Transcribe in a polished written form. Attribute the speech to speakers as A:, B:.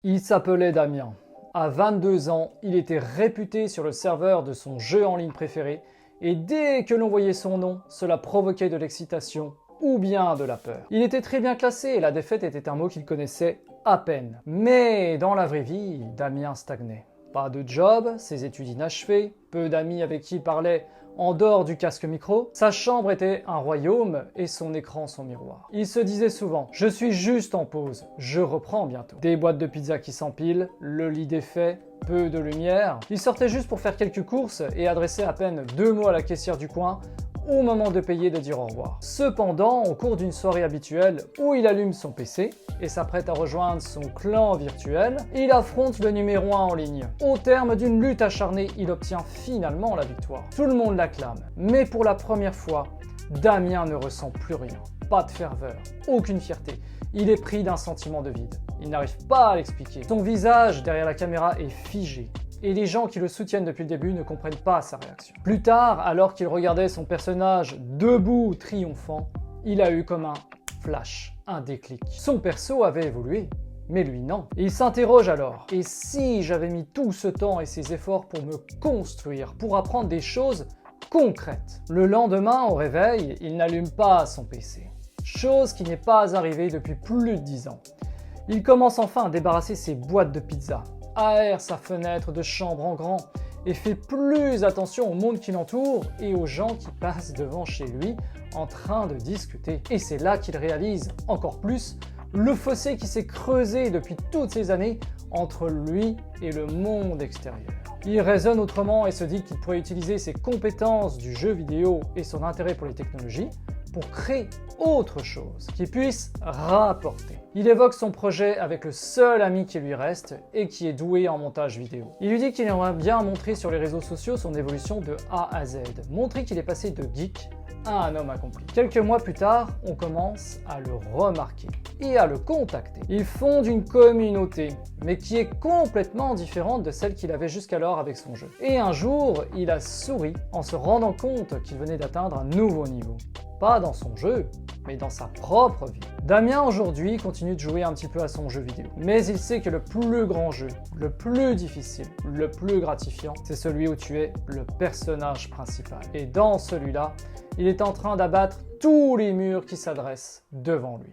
A: Il s'appelait Damien. À 22 ans, il était réputé sur le serveur de son jeu en ligne préféré et dès que l'on voyait son nom, cela provoquait de l'excitation ou bien de la peur. Il était très bien classé et la défaite était un mot qu'il connaissait à peine. Mais dans la vraie vie, Damien stagnait. Pas de job, ses études inachevées, peu d'amis avec qui il parlait en dehors du casque micro, sa chambre était un royaume et son écran son miroir. Il se disait souvent « Je suis juste en pause, je reprends bientôt ». Des boîtes de pizza qui s'empilent, le lit défait, peu de lumière. Il sortait juste pour faire quelques courses et adressait à peine 2 mots à la caissière du coin au moment de payer et de dire au revoir. Cependant, au cours d'une soirée habituelle où il allume son PC et s'apprête à rejoindre son clan virtuel, il affronte le numéro 1 en ligne. Au terme d'une lutte acharnée, il obtient finalement la victoire. Tout le monde l'acclame, mais pour la première fois, Damien ne ressent plus rien. Pas de ferveur, aucune fierté. Il est pris d'un sentiment de vide. Il n'arrive pas à l'expliquer. Son visage derrière la caméra est figé. Et les gens qui le soutiennent depuis le début ne comprennent pas sa réaction. Plus tard, alors qu'il regardait son personnage debout, triomphant, il a eu comme un flash, un déclic. Son perso avait évolué, mais lui non. Et il s'interroge alors, et si j'avais mis tout ce temps et ces efforts pour me construire, pour apprendre des choses concrètes? Le lendemain, au réveil, il n'allume pas son PC. Chose qui n'est pas arrivée depuis plus de 10 ans. Il commence enfin à débarrasser ses boîtes de pizza, aère sa fenêtre de chambre en grand et fait plus attention au monde qui l'entoure et aux gens qui passent devant chez lui en train de discuter. Et c'est là qu'il réalise encore plus le fossé qui s'est creusé depuis toutes ces années entre lui et le monde extérieur. Il raisonne autrement et se dit qu'il pourrait utiliser ses compétences du jeu vidéo et son intérêt pour les technologies pour créer autre chose qui puisse rapporter. Il évoque son projet avec le seul ami qui lui reste et qui est doué en montage vidéo. Il lui dit qu'il aimerait bien montrer sur les réseaux sociaux son évolution de A à Z, montrer qu'il est passé de geek à un homme accompli. Quelques mois plus tard, on commence à le remarquer et à le contacter. Il fonde une communauté, mais qui est complètement différente de celle qu'il avait jusqu'alors avec son jeu. Et un jour, il a souri en se rendant compte qu'il venait d'atteindre un nouveau niveau. Pas dans son jeu, mais dans sa propre vie. Damien aujourd'hui continue de jouer un petit peu à son jeu vidéo, mais il sait que le plus grand jeu, le plus difficile, le plus gratifiant, c'est celui où tu es le personnage principal. Et dans celui-là, il est en train d'abattre tous les murs qui s'adressent devant lui.